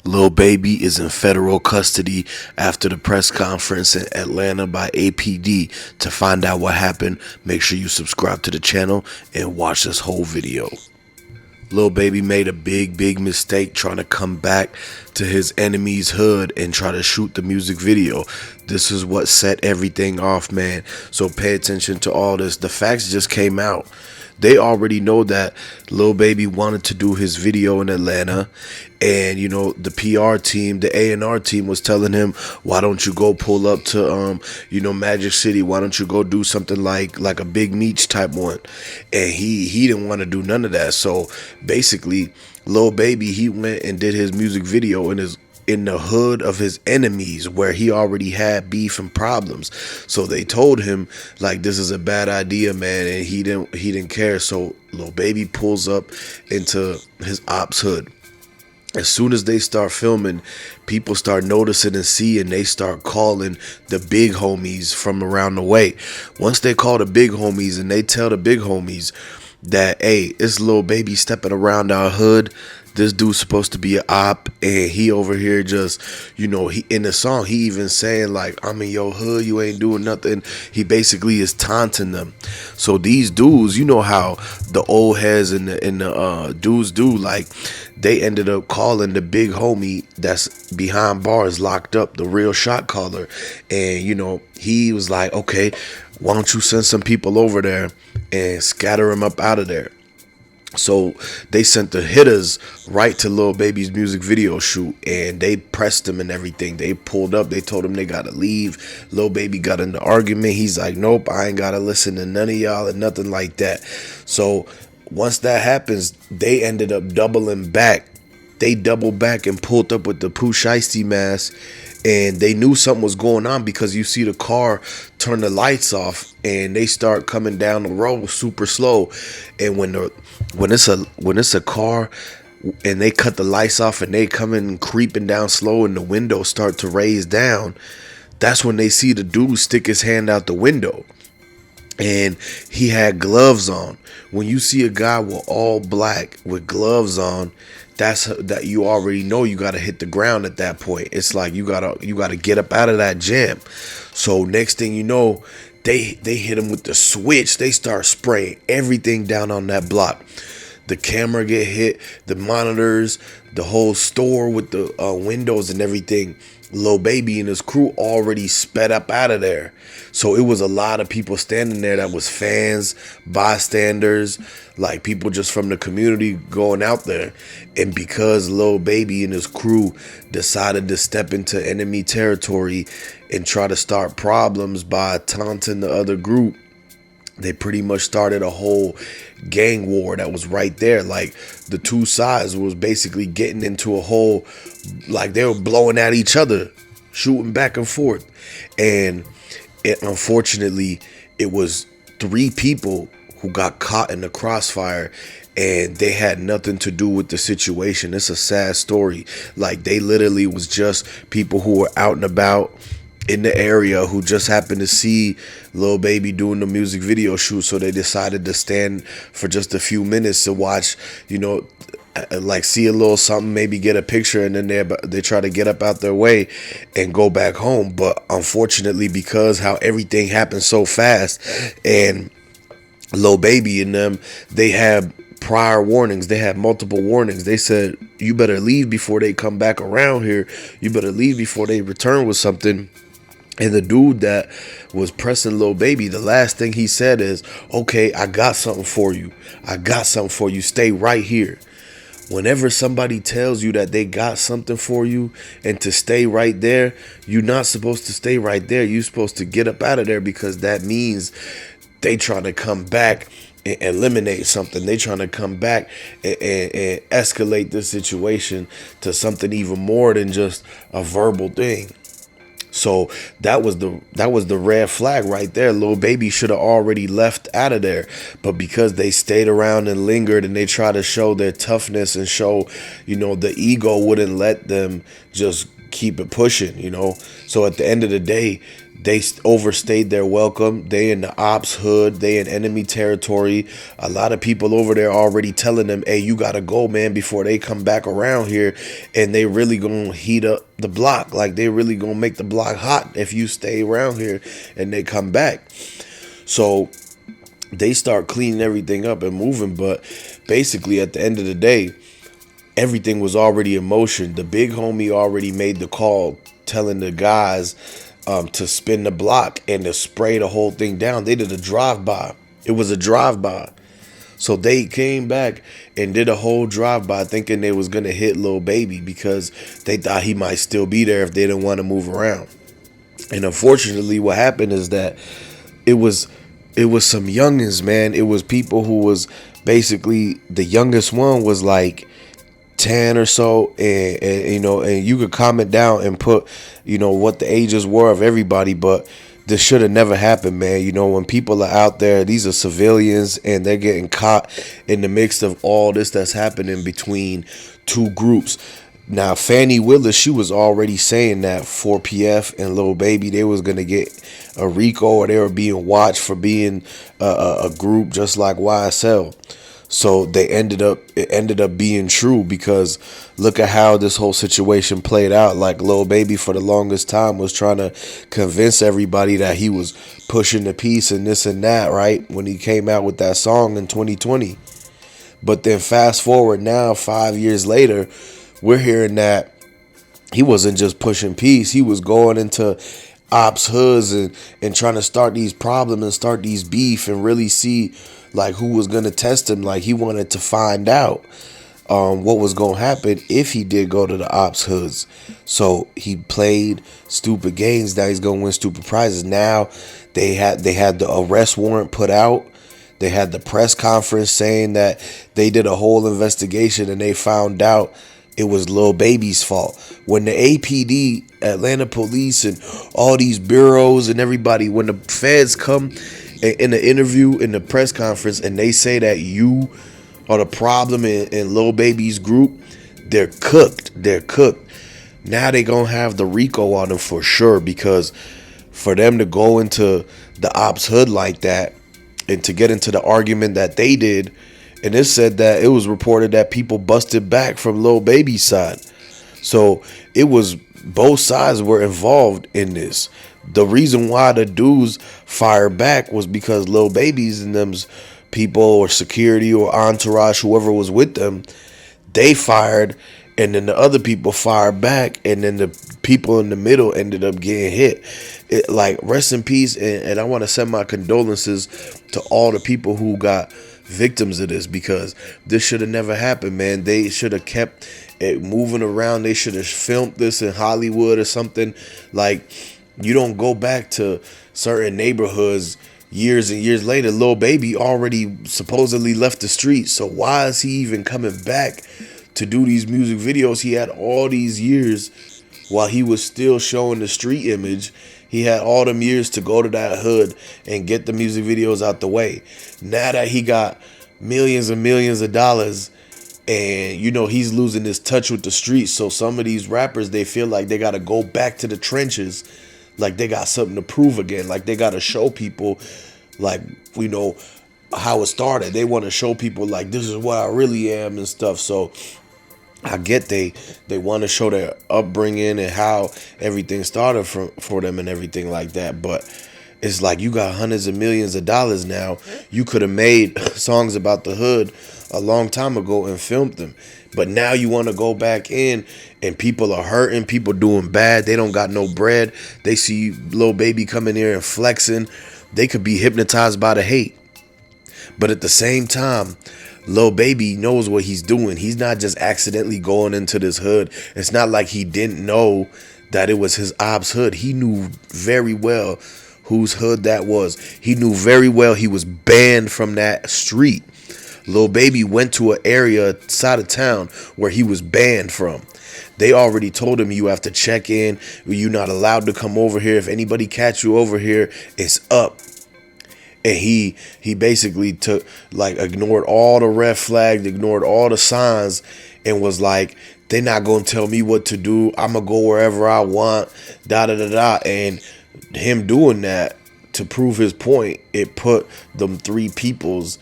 Lil Baby is in federal custody after the press conference in Atlanta by APD. To find out what happened, make sure you subscribe to the channel and watch this whole video. Lil Baby made a big mistake trying to come back to his enemy's hood and try to shoot the music video. This is what set everything off, man. So pay attention to all this. The facts just came out. They already know that Lil Baby wanted to do his video in Atlanta, and the PR team, the A&R team was telling him, why don't you go pull up to Magic City? Why don't you go do something like a Big Meech type one? And he didn't want to do none of that. So basically, Lil Baby, he went and did his music video in the hood of his enemies, where he already had beef and problems. So they told him, like, this is a bad idea, man, and he didn't care. So Lil Baby pulls up into his ops hood. As soon as they start filming, people start noticing and seeing. They start calling the big homies from around the way. Once they call the big homies and they tell the big homies that, hey, it's Lil Baby stepping around our hood. This dude's supposed to be an op, and he over here just, he in the song, he even saying, like, I'm in your hood, you ain't doing nothing. He basically is taunting them. So these dudes, you know how the old heads and the dudes do, like, they ended up calling the big homie that's behind bars locked up, the real shot caller. And, he was like, okay, why don't you send some people over there and scatter him up out of there? So they sent the hitters right to Lil Baby's music video shoot, and they pressed him and everything. They pulled up. They told him they got to leave. Lil Baby got in the argument. He's like, nope, I ain't got to listen to none of y'all and nothing like that. So once that happens, they ended up doubling back. They doubled back and pulled up with the Pooh Shiesty mask. And they knew something was going on because you see the car turn the lights off and they start coming down the road super slow. And when it's a car and they cut the lights off and they coming creeping down slow and the windows start to raise down, that's when they see the dude stick his hand out the window. And he had gloves on. When you see a guy with all black with gloves on, that you already know you gotta hit the ground at that point. It's like you gotta get up out of that jam. So next thing you know, they hit him with the switch. They start spraying everything down on that block. The camera get hit, the monitors, the whole store with the windows and everything. Lil Baby and his crew already sped up out of there. So it was a lot of people standing there that was fans, bystanders, like people just from the community going out there. And because Lil Baby and his crew decided to step into enemy territory and try to start problems by taunting the other group, they pretty much started a whole gang war that was right there. Like, the two sides was basically getting into a whole, like, they were blowing at each other, shooting back and forth. And unfortunately, it was 3 people who got caught in the crossfire, and they had nothing to do with the situation. It's a sad story. Like, they literally was just people who were out and about in the area who just happened to see Lil Baby doing the music video shoot. So they decided to stand for just a few minutes to watch, like, see a little something, maybe get a picture, and then they try to get up out their way and go back home. But unfortunately, because how everything happened so fast, and Lil Baby and them, they had prior warnings. They had multiple warnings. They said, you better leave before they come back around here. You better leave before they return with something. And the dude that was pressing Lil Baby, the last thing he said is, okay, I got something for you. I got something for you. Stay right here. Whenever somebody tells you that they got something for you and to stay right there, you're not supposed to stay right there. You're supposed to get up out of there, because that means they trying to come back and eliminate something. They trying to come back and escalate the situation to something even more than just a verbal thing. So that was the red flag right there. Lil Baby should have already left out of there. But because they stayed around and lingered and they tried to show their toughness and show, the ego wouldn't let them just keep it pushing, you know. So at the end of the day, they overstayed their welcome. They in the ops hood. They in enemy territory. A lot of people over there already telling them, hey, you gotta go, man, before they come back around here. And they really gonna heat up the block. Like, they really gonna make the block hot if you stay around here and they come back. So they start cleaning everything up and moving. But basically, at the end of the day, everything was already in motion. The big homie already made the call telling the guys to spin the block and to spray the whole thing down. They did a drive-by. It was a drive-by. So they came back and did a whole drive-by thinking they was going to hit Lil Baby because they thought he might still be there if they didn't want to move around. And unfortunately, what happened is that it was some youngins, man. It was people who was basically, the youngest one was like 10 or so, and you know, and you could comment down and put, you know, what the ages were of everybody, but this should have never happened, man. You know, when people are out there, these are civilians, and they're getting caught in the mix of all this that's happening between two groups. Now, Fannie Willis, she was already saying that 4PF and Lil Baby, they was gonna get a RICO, or they were being watched for being a group just like YSL. So it ended up being true, because look at how this whole situation played out. Like, Lil Baby for the longest time was trying to convince everybody that he was pushing the peace and this and that, right? When he came out with that song in 2020. But then fast forward now, 5 years later, we're hearing that he wasn't just pushing peace. He was going into ops hoods and trying to start these problems and start these beef and really see like who was going to test him. Like, he wanted to find out what was going to happen if he did go to the ops hoods. So he played stupid games. Now he's going to win stupid prizes. Now they had the arrest warrant put out. They had the press conference saying that they did a whole investigation and they found out it was Lil Baby's fault. When the APD, Atlanta Police, and all these bureaus and everybody, when the feds come in the interview, in the press conference, and they say that you are the problem in Lil Baby's group, they're cooked. They're cooked. Now they gonna have the RICO on them for sure, because for them to go into the ops hood like that and to get into the argument that they did, and it said that it was reported that people busted back from Lil Baby's side. So it was, both sides were involved in this. The reason why the dudes fired back was because Lil Baby's and them's people, or security or entourage, whoever was with them, they fired, and then the other people fired back, and then the people in the middle ended up getting hit. It, like, rest in peace, and I want to send my condolences to all the people who got victims of this, because this should have never happened, man. They should have kept it moving around. They should have filmed this in Hollywood or something. Like, you don't go back to certain neighborhoods years and years later. Lil Baby already supposedly left the streets, so why is he even coming back to do these music videos? He had all these years while he was still showing the street image. He had all them years to go to that hood and get the music videos out the way. Now that he got millions and millions of dollars, and, you know, he's losing his touch with the streets. So some of these rappers, they feel like they got to go back to the trenches. Like, they got something to prove again. Like, they got to show people, like, you know, how it started. They want to show people, like, this is what I really am and stuff. So I get they want to show their upbringing and how everything started for them and everything like that. But it's like, you got hundreds of millions of dollars now. You could have made songs about the hood a long time ago and filmed them. But now you want to go back in, and people are hurting. People doing bad. They don't got no bread. They see Lil Baby coming here and flexing. They could be hypnotized by the hate. But at the same time, Lil Baby knows what he's doing. He's not just accidentally going into this hood. It's not like he didn't know that it was his ops hood. He knew very well whose hood that was. He knew very well he was banned from that street. Lil Baby went to an area side of town where he was banned from. They already told him, you have to check in. You're not allowed to come over here. If anybody catch you over here, it's up. And he basically ignored all the red flags, ignored all the signs, and was like, They not gonna tell me what to do. I'm gonna go wherever I want. Da da da da. And him doing that to prove his point, it put them three peoples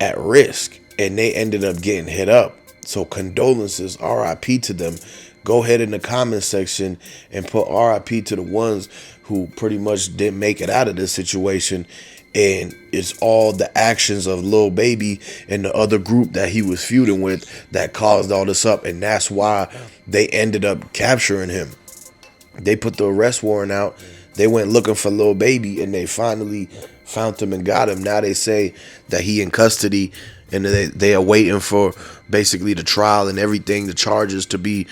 at risk, and they ended up getting hit up. So condolences, RIP to them. Go ahead in the comment section and put RIP to the ones who pretty much didn't make it out of this situation. And it's all the actions of Lil Baby and the other group that he was feuding with that caused all this up. And that's why they ended up capturing him. They put the arrest warrant out. They went looking for Lil Baby, and they finally found him and got him. Now they say that he in custody, and they are waiting for basically the trial and everything, the charges to be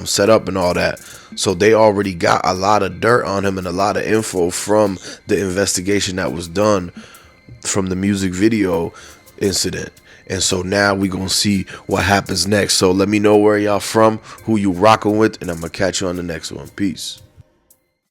set up and all that. So they already got a lot of dirt on him and a lot of info from the investigation that was done from the music video incident. And so now we gonna see what happens next. So let me know where y'all from, who you rocking with, and I'm gonna catch you on the next one. Peace.